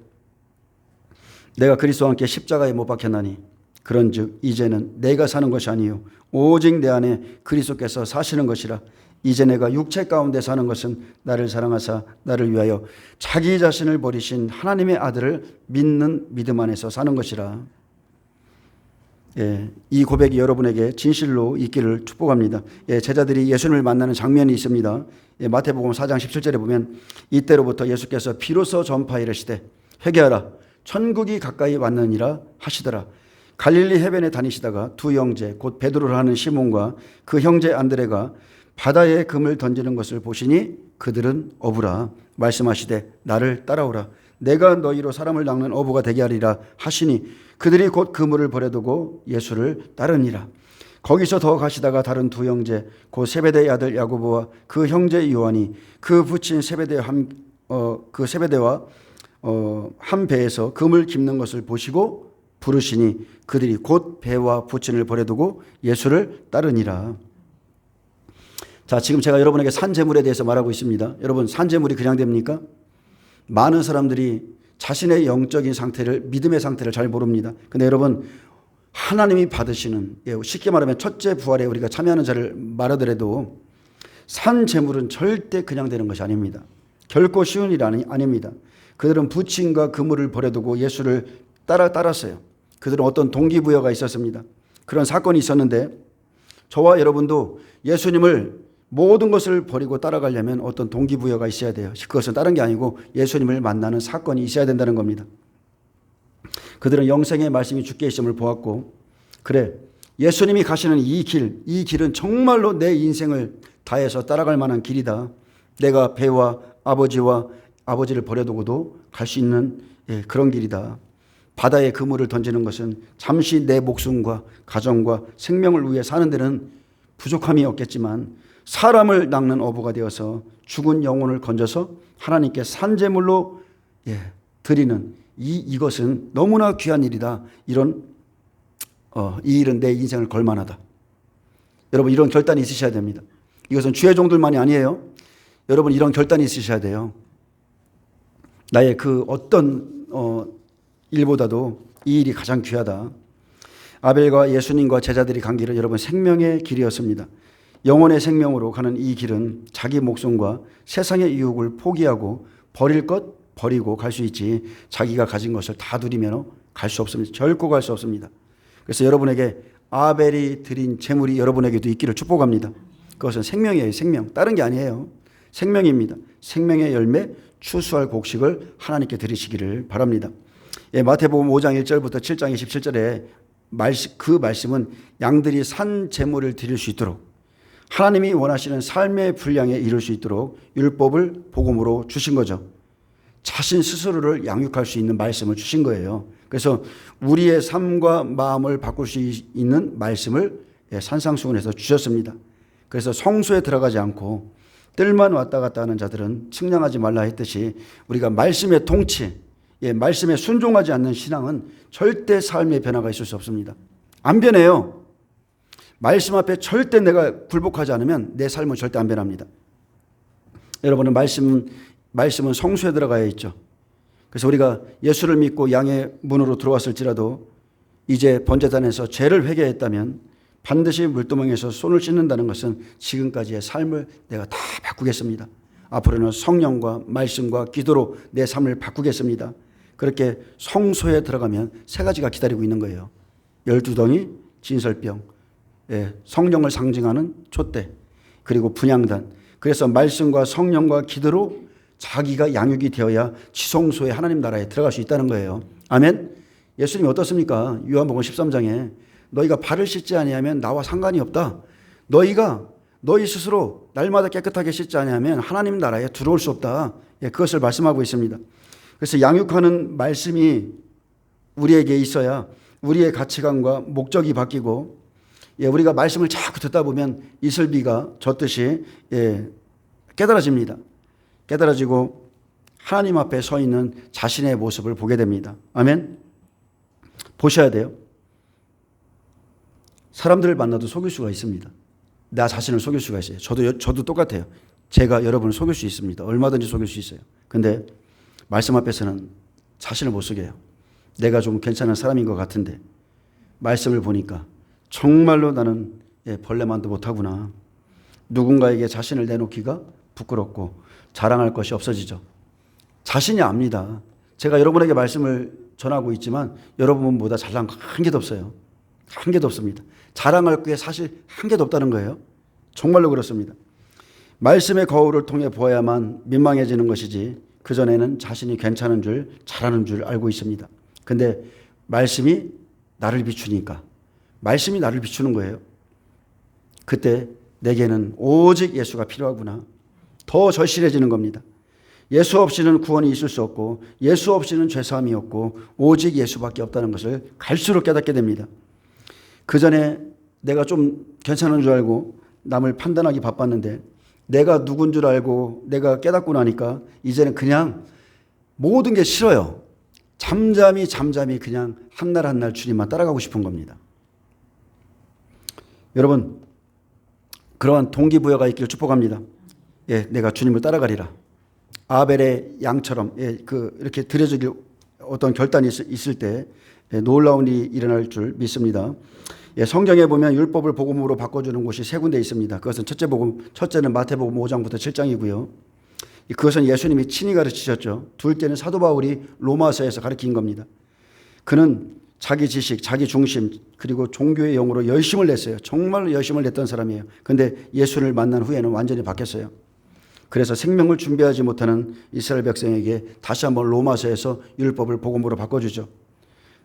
내가 그리스도와 함께 십자가에 못 박혔나니 그런즉 이제는 내가 사는 것이 아니요 오직 내 안에 그리스도께서 사시는 것이라. 이제 내가 육체 가운데 사는 것은 나를 사랑하사 나를 위하여 자기 자신을 버리신 하나님의 아들을 믿는 믿음 안에서 사는 것이라. 이 고백이 여러분에게 진실로 있기를 축복합니다. 제자들이 예수님을 만나는 장면이 있습니다. 마태복음 4장 17절에 보면 이때로부터 예수께서 비로소 전파하여 이르시되 회개하라 천국이 가까이 왔느니라 하시더라. 갈릴리 해변에 다니시다가 두 형제 곧 베드로를 하는 시몬과 그 형제 안드레가 바다에 금을 던지는 것을 보시니 그들은 어부라. 말씀하시되 나를 따라오라. 내가 너희로 사람을 낚는 어부가 되게 하리라 하시니 그들이 곧 그물을 버려두고 예수를 따르니라. 거기서 더 가시다가 다른 두 형제 곧 세베대의 아들 야고보와 그 형제 요한이 그 부친 세베대와 한 배에서 금을 깁는 것을 보시고 부르시니 그들이 곧 배와 부친을 버려두고 예수를 따르니라. 자, 지금 제가 여러분에게 산제물에 대해서 말하고 있습니다. 여러분, 산제물이 그냥 됩니까? 많은 사람들이 자신의 영적인 상태를, 믿음의 상태를 잘 모릅니다. 근데 여러분, 하나님이 받으시는, 쉽게 말하면 첫째 부활에 우리가 참여하는 자를 말하더라도 산제물은 절대 그냥 되는 것이 아닙니다. 결코 쉬운 일이 아닙니다. 그들은 부친과 그물을 버려두고 예수를 따랐어요. 그들은 어떤 동기부여가 있었습니다. 그런 사건이 있었는데 저와 여러분도 예수님을 모든 것을 버리고 따라가려면 어떤 동기부여가 있어야 돼요. 그것은 다른 게 아니고 예수님을 만나는 사건이 있어야 된다는 겁니다. 그들은 영생의 말씀이 주께 있음을 보았고, 그래, 예수님이 가시는 이 길은 정말로 내 인생을 다해서 따라갈 만한 길이다. 내가 배와 아버지를 버려두고도 갈 수 있는 그런 길이다. 바다에 그물을 던지는 것은 잠시 내 목숨과 가정과 생명을 위해 사는 데는 부족함이 없겠지만 사람을 낚는 어부가 되어서 죽은 영혼을 건져서 하나님께 산제물로 드리는 이것은 너무나 귀한 일이다. 이 일은 내 인생을 걸만하다. 여러분, 이런 결단이 있으셔야 됩니다. 이것은 주의 종들만이 아니에요. 여러분, 이런 결단이 있으셔야 돼요. 나의 그 어떤 일보다도 이 일이 가장 귀하다. 아벨과 예수님과 제자들이 간 길은 여러분 생명의 길이었습니다. 영혼의 생명으로 가는 이 길은 자기 목숨과 세상의 유혹을 포기하고 버릴 것 버리고 갈 수 있지, 자기가 가진 것을 다 누리면 갈 수 없습니다. 결코 갈 수 없습니다. 그래서 여러분에게 아벨이 드린 제물이 여러분에게도 있기를 축복합니다. 그것은 생명이에요. 생명. 다른 게 아니에요. 생명입니다. 생명의 열매, 추수할 곡식을 하나님께 드리시기를 바랍니다. 마태복음 5장 1절부터 7장 27절에 그 말씀은 양들이 산 제물을 드릴 수 있도록, 하나님이 원하시는 삶의 분량에 이를 수 있도록 율법을 복음으로 주신 거죠. 자신 스스로를 양육할 수 있는 말씀을 주신 거예요. 그래서 우리의 삶과 마음을 바꿀 수 있는 말씀을 산상수훈에서 주셨습니다. 그래서 성소에 들어가지 않고 뜰만 왔다 갔다 하는 자들은 측량하지 말라 했듯이 우리가 말씀의 통치, 말씀에 순종하지 않는 신앙은 절대 삶의 변화가 있을 수 없습니다. 안 변해요. 말씀 앞에 절대 내가 굴복하지 않으면 내 삶은 절대 안 변합니다. 여러분은 말씀은 성소에 들어가야 있죠. 그래서 우리가 예수를 믿고 양의 문으로 들어왔을지라도 이제 번제단에서 죄를 회개했다면 반드시 물두멍에서 손을 씻는다는 것은 지금까지의 삶을 내가 다 바꾸겠습니다. 앞으로는 성령과 말씀과 기도로 내 삶을 바꾸겠습니다. 그렇게 성소에 들어가면 세 가지가 기다리고 있는 거예요. 12덩이, 진설병, 성령을 상징하는 촛대, 그리고 분향단. 그래서 말씀과 성령과 기도로 자기가 양육이 되어야 지성소에 하나님 나라에 들어갈 수 있다는 거예요. 아멘. 예수님이 어떻습니까? 요한복음 13장에 너희가 발을 씻지 아니하면 나와 상관이 없다. 너희 스스로 날마다 깨끗하게 씻지 아니하면 하나님 나라에 들어올 수 없다. 그것을 말씀하고 있습니다. 그래서 양육하는 말씀이 우리에게 있어야 우리의 가치관과 목적이 바뀌고, 우리가 말씀을 자꾸 듣다 보면 이슬비가 젖듯이 깨달아집니다. 깨달아지고 하나님 앞에 서 있는 자신의 모습을 보게 됩니다. 아멘. 보셔야 돼요. 사람들을 만나도 속일 수가 있습니다. 나 자신을 속일 수가 있어요. 저도 똑같아요. 제가 여러분을 속일 수 있습니다. 얼마든지 속일 수 있어요. 근데 말씀 앞에서는 자신을 못 속여요. 내가 좀 괜찮은 사람인 것 같은데 말씀을 보니까 정말로 나는 벌레만도 못하구나. 누군가에게 자신을 내놓기가 부끄럽고 자랑할 것이 없어지죠. 자신이 압니다. 제가 여러분에게 말씀을 전하고 있지만 여러분보다 잘난 거 한 개도 없어요. 한 개도 없습니다. 자랑할 게 사실 한 개도 없다는 거예요. 정말로 그렇습니다. 말씀의 거울을 통해 보아야만 민망해지는 것이지 그전에는 자신이 괜찮은 줄, 잘하는 줄 알고 있습니다. 근데 말씀이 나를 비추니까, 말씀이 나를 비추는 거예요. 그때 내게는 오직 예수가 필요하구나. 더 절실해지는 겁니다. 예수 없이는 구원이 있을 수 없고 예수 없이는 죄사함이 없고 오직 예수밖에 없다는 것을 갈수록 깨닫게 됩니다. 그전에 내가 좀 괜찮은 줄 알고 남을 판단하기 바빴는데 내가 누군 줄 알고 내가 깨닫고 나니까 이제는 그냥 모든 게 싫어요. 잠잠히 그냥 한 날 한 날 주님만 따라가고 싶은 겁니다. 여러분, 그러한 동기부여가 있기를 축복합니다. 내가 주님을 따라가리라. 아벨의 양처럼 이렇게 드려지길 어떤 결단이 있을 때 놀라운 일이 일어날 줄 믿습니다. 성경에 보면 율법을 복음으로 바꿔주는 곳이 세 군데 있습니다. 그것은 첫째는 마태복음 5장부터 7장이고요. 그것은 예수님이 친히 가르치셨죠. 둘째는 사도 바울이 로마서에서 가르친 겁니다. 그는 자기 지식, 자기 중심, 그리고 종교의 영으로 열심을 냈어요. 정말로 열심을 냈던 사람이에요. 그런데 예수를 만난 후에는 완전히 바뀌었어요. 그래서 생명을 준비하지 못하는 이스라엘 백성에게 다시 한번 로마서에서 율법을 복음으로 바꿔주죠.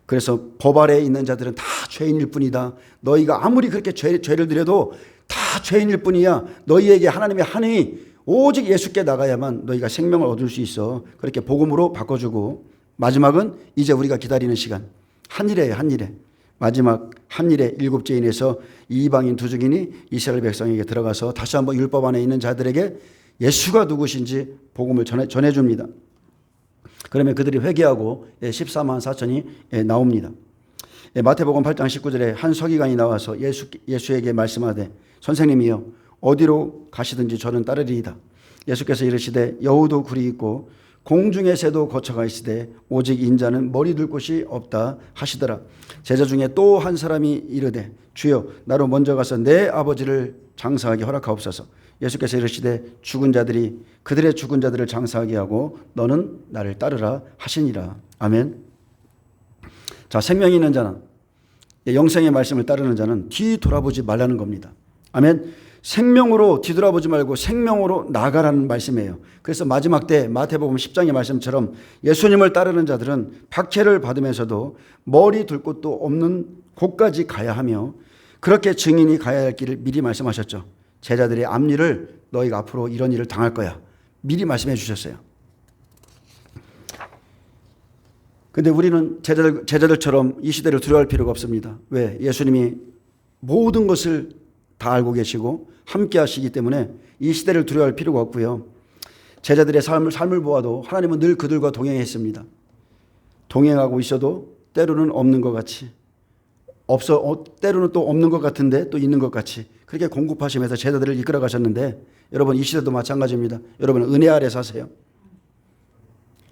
그래서 법 아래에 있는 자들은 다 죄인일 뿐이다. 너희가 아무리 그렇게 죄를 드려도 다 죄인일 뿐이야. 너희에게 하나님의 한이 오직 예수께 나가야만 너희가 생명을 얻을 수 있어. 그렇게 복음으로 바꿔주고, 마지막은 이제 우리가 기다리는 시간, 한일이에요. 마지막 한일의 7죄인에서 이방인 두 증인이 이스라엘 백성에게 들어가서 다시 한번 율법 안에 있는 자들에게 예수가 누구신지 복음을 전해줍니다. 그러면 그들이 회개하고 14만 4천이 나옵니다. 마태복음 8장 19절에 한 서기관이 나와서 예수에게 말씀하되 선생님이여 어디로 가시든지 저는 따르리이다. 예수께서 이르시되 여우도 굴이 있고 공중의 새도 거처가 있으되 오직 인자는 머리 둘 곳이 없다 하시더라. 제자 중에 또 한 사람이 이르되 주여 나로 먼저 가서 내 아버지를 장사하게 허락하옵소서. 예수께서 이르시되 그들의 죽은 자들을 장사하게 하고 너는 나를 따르라 하시니라. 아멘. 자, 생명이 있는 자는, 영생의 말씀을 따르는 자는 뒤돌아보지 말라는 겁니다. 아멘. 생명으로 뒤돌아보지 말고 생명으로 나아가라는 말씀이에요. 그래서 마지막 때 마태복음 10장의 말씀처럼 예수님을 따르는 자들은 박해를 받으면서도 머리 둘 곳도 없는 곳까지 가야 하며 그렇게 증인이 가야 할 길을 미리 말씀하셨죠. 제자들의 앞일을 너희가 앞으로 이런 일을 당할 거야. 미리 말씀해 주셨어요. 그런데 우리는 제자들처럼 이 시대를 두려워할 필요가 없습니다. 왜? 예수님이 모든 것을 다 알고 계시고 함께 하시기 때문에 이 시대를 두려워할 필요가 없고요. 제자들의 삶을 보아도 하나님은 늘 그들과 동행했습니다. 동행하고 있어도 때로는 없는 것 같이, 때로는 또 없는 것 같은데 또 있는 것 같이 그렇게 공급하시면서 제자들을 이끌어 가셨는데, 여러분 이 시대도 마찬가지입니다. 여러분 은혜 아래 사세요.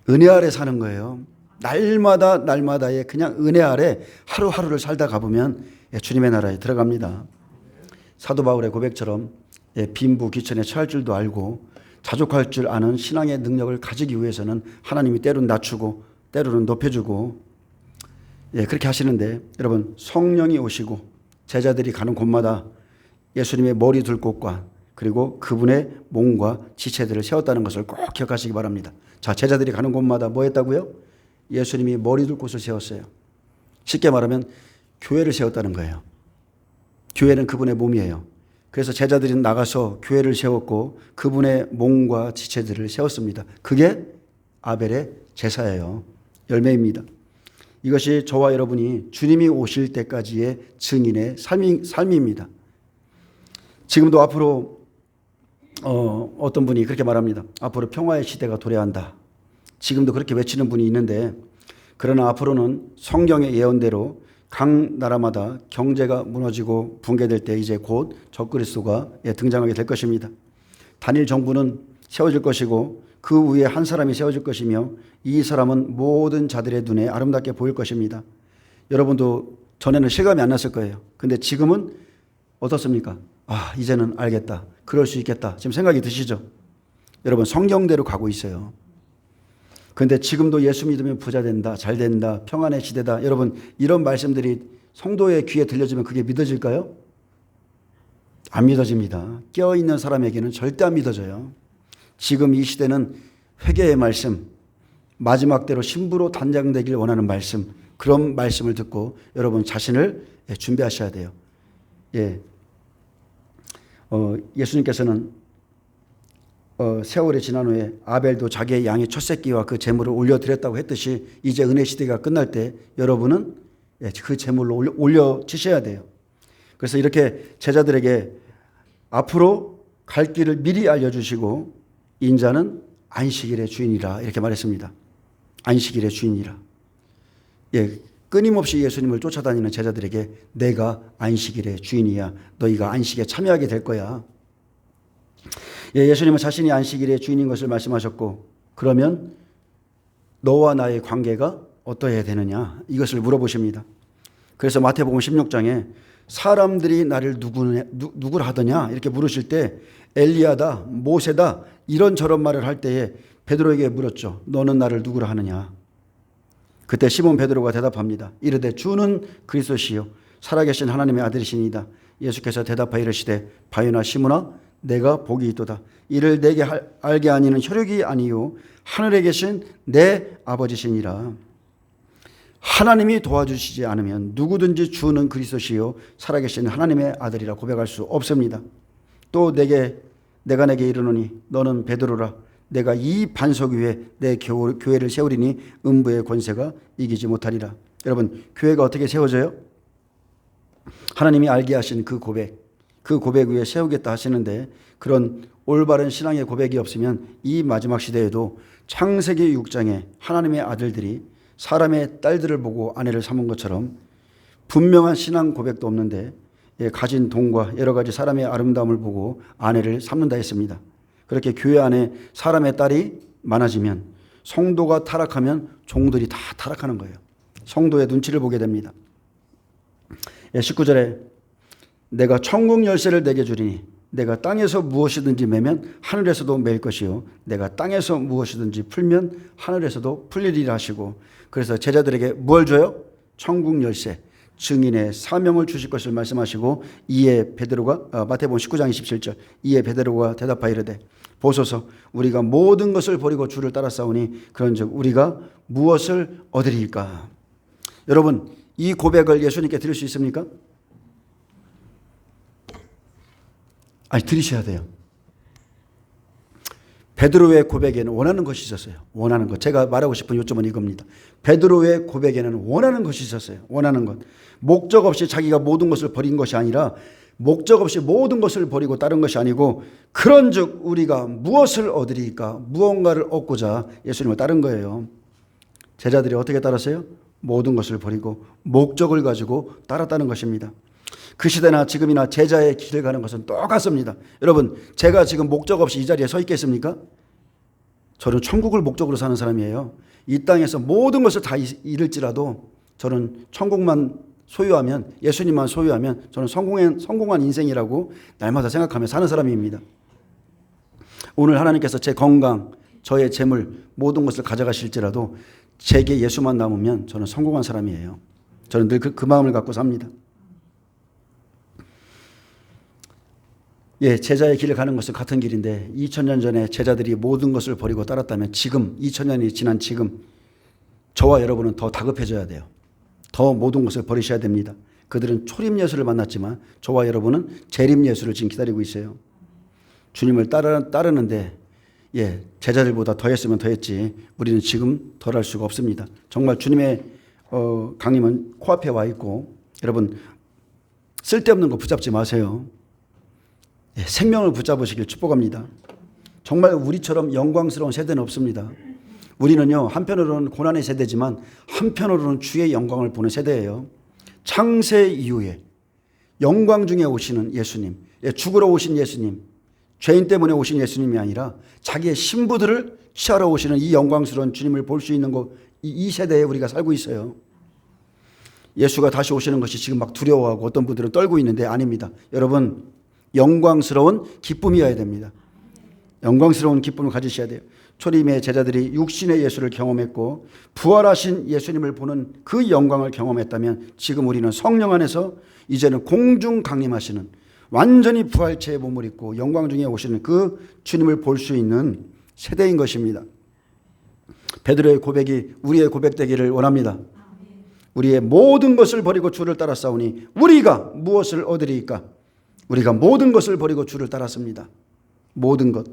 은혜 아래 사는 거예요. 날마다의 그냥 은혜 아래 하루하루를 살다 가보면 주님의 나라에 들어갑니다. 사도 바울의 고백처럼 빈부 귀천에 처할 줄도 알고 자족할 줄 아는 신앙의 능력을 가지기 위해서는 하나님이 때로는 낮추고 때로는 높여주고 그렇게 하시는데, 여러분 성령이 오시고 제자들이 가는 곳마다 예수님의 머리 둘 곳과 그리고 그분의 몸과 지체들을 세웠다는 것을 꼭 기억하시기 바랍니다. 자, 제자들이 가는 곳마다 뭐 했다고요? 예수님이 머리 둘 곳을 세웠어요. 쉽게 말하면 교회를 세웠다는 거예요. 교회는 그분의 몸이에요. 그래서 제자들이 나가서 교회를 세웠고 그분의 몸과 지체들을 세웠습니다. 그게 아벨의 제사예요. 열매입니다. 이것이 저와 여러분이 주님이 오실 때까지의 증인의 삶입니다. 지금도 앞으로 어떤 분이 그렇게 말합니다. 앞으로 평화의 시대가 도래한다. 지금도 그렇게 외치는 분이 있는데, 그러나 앞으로는 성경의 예언대로 각 나라마다 경제가 무너지고 붕괴될 때 이제 곧 적그리스도가 등장하게 될 것입니다. 단일 정부는 세워질 것이고 그 위에 한 사람이 세워질 것이며 이 사람은 모든 자들의 눈에 아름답게 보일 것입니다. 여러분도 전에는 실감이 안 났을 거예요. 근데 지금은 어떻습니까? 이제는 알겠다. 그럴 수 있겠다. 지금 생각이 드시죠? 여러분 성경대로 가고 있어요. 그런데 지금도 예수 믿으면 부자 된다, 잘 된다, 평안의 시대다. 여러분 이런 말씀들이 성도의 귀에 들려지면 그게 믿어질까요? 안 믿어집니다. 깨어있는 사람에게는 절대 안 믿어져요. 지금 이 시대는 회개의 말씀, 마지막 때로 신부로 단장되길 원하는 말씀, 그런 말씀을 듣고 여러분 자신을 준비하셔야 돼요. 예수님께서는 세월이 지난 후에 아벨도 자기의 양의 첫 새끼와 그 제물을 올려드렸다고 했듯이 이제 은혜 시대가 끝날 때 여러분은 그 제물로 올려지셔야 돼요. 그래서 이렇게 제자들에게 앞으로 갈 길을 미리 알려주시고 인자는 안식일의 주인이라 이렇게 말했습니다. 안식일의 주인이라. 끊임없이 예수님을 쫓아다니는 제자들에게 내가 안식일의 주인이야. 너희가 안식에 참여하게 될 거야. 예수님은 자신이 안식일의 주인인 것을 말씀하셨고, 그러면 너와 나의 관계가 어떠해야 되느냐 이것을 물어보십니다. 그래서 마태복음 16장에 사람들이 나를 누구라 하더냐 이렇게 물으실 때 엘리야다 모세다 이런저런 말을 할 때에 베드로에게 물었죠. 너는 나를 누구라 하느냐. 그때 시몬 베드로가 대답합니다. 이르되 주는 그리스도시요 살아계신 하나님의 아들이시니이다. 예수께서 대답하여 이르시되 바요나 시몬아 내가 복이 있도다. 이를 내게 알게 아니는 혈육이 아니요 하늘에 계신 내 아버지시니라. 하나님이 도와주시지 않으면 누구든지 주는 그리스도시요 살아계신 하나님의 아들이라 고백할 수 없습니다. 또 내가 내게 이르노니 너는 베드로라. 내가 이 반석 위에 내 교회를 세우리니 음부의 권세가 이기지 못하리라. 여러분 교회가 어떻게 세워져요? 하나님이 알게 하신 그 고백 위에 세우겠다 하시는데, 그런 올바른 신앙의 고백이 없으면 이 마지막 시대에도 창세기 6장에 하나님의 아들들이 사람의 딸들을 보고 아내를 삼은 것처럼 분명한 신앙 고백도 없는데 가진 돈과 여러 가지 사람의 아름다움을 보고 아내를 삼는다 했습니다. 그렇게 교회 안에 사람의 딸이 많아지면, 성도가 타락하면 종들이 다 타락하는 거예요. 성도의 눈치를 보게 됩니다. 19절에 내가 천국 열쇠를 내게 주리니 내가 땅에서 무엇이든지 매면 하늘에서도 매일 것이요 내가 땅에서 무엇이든지 풀면 하늘에서도 풀리리라 하시고, 그래서 제자들에게 뭘 줘요? 천국 열쇠, 증인의 사명을 주실 것을 말씀하시고, 이에 베드로가 마태복음 19장 27절 이에 베드로가 대답하여 이르되 보소서 우리가 모든 것을 버리고 주를 따랐사오니 그런즉 우리가 무엇을 얻으리이까. 여러분 이 고백을 예수님께 드릴 수 있습니까? 드리셔야 돼요. 베드로의 고백에는 원하는 것이 있었어요. 원하는 것. 제가 말하고 싶은 요점은 이겁니다. 베드로의 고백에는 원하는 것이 있었어요. 원하는 것. 목적 없이 자기가 모든 것을 버린 것이 아니라 목적 없이 모든 것을 버리고 따른 것이 아니고 그런즉 우리가 무엇을 얻으리까? 무언가를 얻고자 예수님을 따른 거예요. 제자들이 어떻게 따랐어요? 모든 것을 버리고 목적을 가지고 따랐다는 것입니다. 그 시대나 지금이나 제자의 길을 가는 것은 똑같습니다. 여러분, 제가 지금 목적 없이 이 자리에 서 있겠습니까? 저는 천국을 목적으로 사는 사람이에요. 이 땅에서 모든 것을 다 잃을지라도 저는 천국만 소유하면, 예수님만 소유하면 저는 성공한 인생이라고 날마다 생각하며 사는 사람입니다. 오늘 하나님께서 제 건강, 저의 재물, 모든 것을 가져가실지라도 제게 예수만 남으면 저는 성공한 사람이에요. 저는 늘 그 마음을 갖고 삽니다. 예, 제자의 길을 가는 것은 같은 길인데 2000년 전에 제자들이 모든 것을 버리고 따랐다면 지금 2000년이 지난 지금 저와 여러분은 더 다급해져야 돼요. 더 모든 것을 버리셔야 됩니다. 그들은 초림 예수를 만났지만 저와 여러분은 재림 예수를 지금 기다리고 있어요. 주님을 따르는데 예, 제자들보다 더 했으면 더 했지 우리는 지금 덜 할 수가 없습니다. 정말 주님의 강림은 코앞에 와 있고 여러분 쓸데없는 거 붙잡지 마세요. 예, 생명을 붙잡으시길 축복합니다. 정말 우리처럼 영광스러운 세대는 없습니다. 우리는요, 한편으로는 고난의 세대지만 한편으로는 주의 영광을 보는 세대예요. 창세 이후에 영광 중에 오시는 예수님, 죽으러 오신 예수님, 죄인 때문에 오신 예수님이 아니라 자기의 신부들을 취하러 오시는 이 영광스러운 주님을 볼 수 있는 이 세대에 우리가 살고 있어요. 예수가 다시 오시는 것이 지금 막 두려워하고 어떤 분들은 떨고 있는데 아닙니다. 여러분, 영광스러운 기쁨이어야 됩니다. 영광스러운 기쁨을 가지셔야 돼요. 초림의 제자들이 육신의 예수를 경험했고 부활하신 예수님을 보는 그 영광을 경험했다면 지금 우리는 성령 안에서 이제는 공중 강림하시는 완전히 부활체의 몸을 입고 영광 중에 오시는 그 주님을 볼 수 있는 세대인 것입니다. 베드로의 고백이 우리의 고백되기를 원합니다. 우리의 모든 것을 버리고 주를 따랐사오니 우리가 무엇을 얻으리이까? 우리가 모든 것을 버리고 주를 따랐습니다. 모든 것.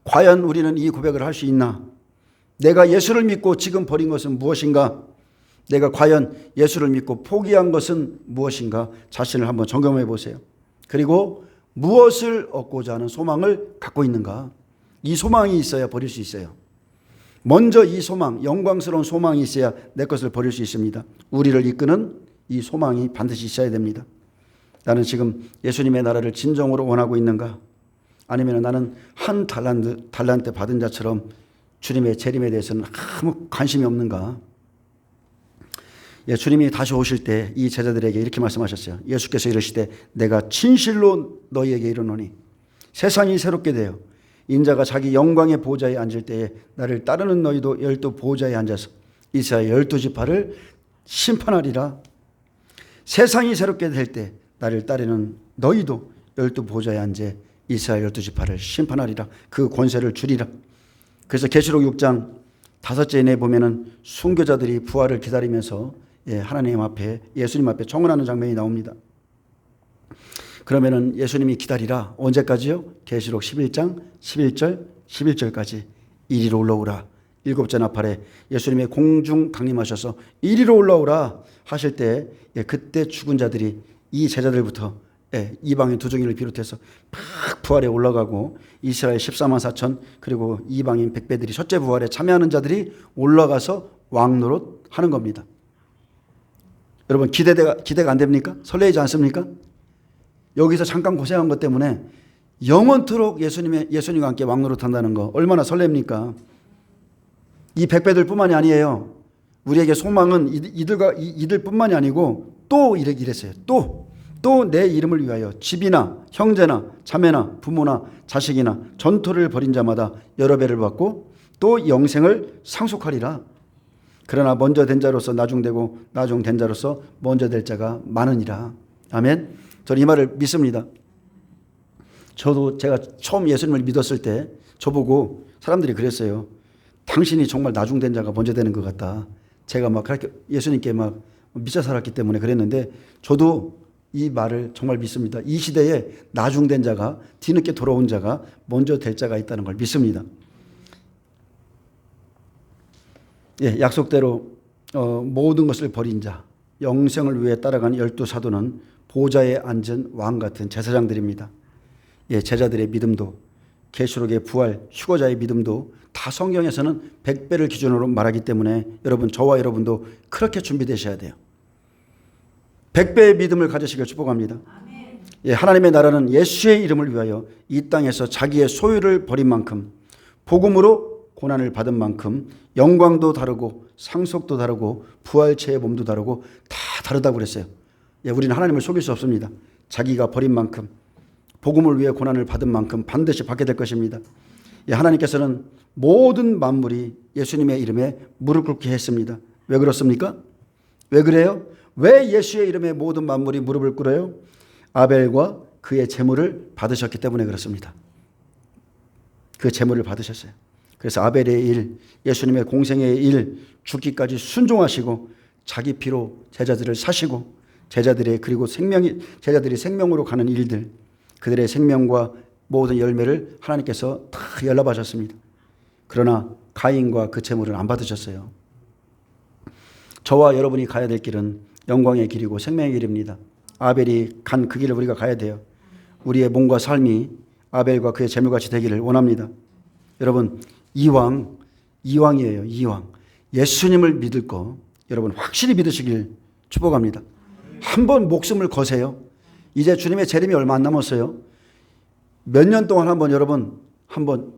과연 우리는 이 고백을 할 수 있나? 내가 예수를 믿고 지금 버린 것은 무엇인가? 내가 과연 예수를 믿고 포기한 것은 무엇인가? 자신을 한번 점검해 보세요. 그리고 무엇을 얻고자 하는 소망을 갖고 있는가? 이 소망이 있어야 버릴 수 있어요. 먼저 이 소망, 영광스러운 소망이 있어야 내 것을 버릴 수 있습니다. 우리를 이끄는 이 소망이 반드시 있어야 됩니다. 나는 지금 예수님의 나라를 진정으로 원하고 있는가? 아니면 나는 한 달란트 받은 자처럼 주님의 재림에 대해서는 아무 관심이 없는가? 예, 주님이 다시 오실 때 이 제자들에게 이렇게 말씀하셨어요. 예수께서 이르시되 내가 진실로 너희에게 이르노니 세상이 새롭게 되어 인자가 자기 영광의 보좌에 앉을 때에 나를 따르는 너희도 12 보좌에 앉아서 이스라엘 12지파를 심판하리라. 세상이 새롭게 될 때 나를 따르는 너희도 12 보좌에 앉아 이스라엘 12지파를 심판하리라. 그 권세를 주리라. 그래서 계시록 6장 5절에 보면은 순교자들이 부활을 기다리면서 하나님 앞에 예수님 앞에 청혼하는 장면이 나옵니다. 그러면은 예수님이 기다리라. 언제까지요? 계시록 11장 11절 11절까지 이리로 올라오라. 7째 나팔에 예수님의 공중 강림하셔서 이리로 올라오라 하실 때 그때 죽은 자들이 이 제자들부터 이방인 두종인을 비롯해서 막 부활에 올라가고 이스라엘 14만 4천 그리고 이방인 백배들이 첫째 부활에 참여하는 자들이 올라가서 왕노릇 하는 겁니다. 여러분 기대가 안 됩니까? 설레이지 않습니까? 여기서 잠깐 고생한 것 때문에 영원토록 예수님과 함께 왕노릇 한다는 거 얼마나 설렙니까? 이 백배들뿐만이 아니에요. 우리에게 소망은 이들뿐만이 아니고 또 이랬어요. 또 내 이름을 위하여 집이나 형제나 자매나 부모나 자식이나 전토를 벌인 자마다 여러 배를 받고 또 영생을 상속하리라. 그러나 먼저 된 자로서 나중되고 나중된 자로서 먼저 될 자가 많으니라. 아멘. 저는 이 말을 믿습니다. 저도 제가 처음 예수님을 믿었을 때 저보고 사람들이 그랬어요. 당신이 정말 나중된 자가 먼저 되는 것 같다. 제가 막 그렇게 예수님께 막 미쳐 살았기 때문에 그랬는데 저도 이 말을 정말 믿습니다. 이 시대에 나중된 자가 뒤늦게 돌아온 자가 먼저 될 자가 있다는 걸 믿습니다. 예, 약속대로 모든 것을 버린 자, 영생을 위해 따라간 12사도는 보좌에 앉은 왕 같은 제사장들입니다. 예, 제자들의 믿음도, 계시록의 부활, 휴거자의 믿음도 다 성경에서는 100배를 기준으로 말하기 때문에 여러분, 저와 여러분도 그렇게 준비되셔야 돼요. 100배의 믿음을 가지시길 축복합니다. 예, 하나님의 나라는 예수의 이름을 위하여 이 땅에서 자기의 소유를 버린 만큼, 복음으로 고난을 받은 만큼 영광도 다르고 상속도 다르고 부활체의 몸도 다르고 다 다르다고 그랬어요. 예, 우리는 하나님을 속일 수 없습니다. 자기가 버린 만큼, 복음을 위해 고난을 받은 만큼 반드시 받게 될 것입니다. 예, 하나님께서는 모든 만물이 예수님의 이름에 무릎 꿇게 했습니다. 왜 그렇습니까? 왜 그래요? 왜 예수의 이름에 모든 만물이 무릎을 꿇어요? 아벨과 그의 제물을 받으셨기 때문에 그렇습니다. 그 제물을 받으셨어요. 그래서 아벨의 일, 예수님의 공생의 일, 죽기까지 순종하시고 자기 피로 제자들을 사시고 제자들이 생명으로 가는 일들, 그들의 생명과 모든 열매를 하나님께서 다 연락하셨습니다. 그러나 가인과 그 제물을 안 받으셨어요. 저와 여러분이 가야 될 길은 영광의 길이고 생명의 길입니다. 아벨이 간 그 길을 우리가 가야 돼요. 우리의 몸과 삶이 아벨과 그의 제물같이 되기를 원합니다. 여러분, 이왕이에요. 이왕. 예수님을 믿을 거 여러분 확실히 믿으시길 축복합니다. 한번 목숨을 거세요. 이제 주님의 재림이 얼마 안 남았어요. 몇 년 동안 한번 여러분 한번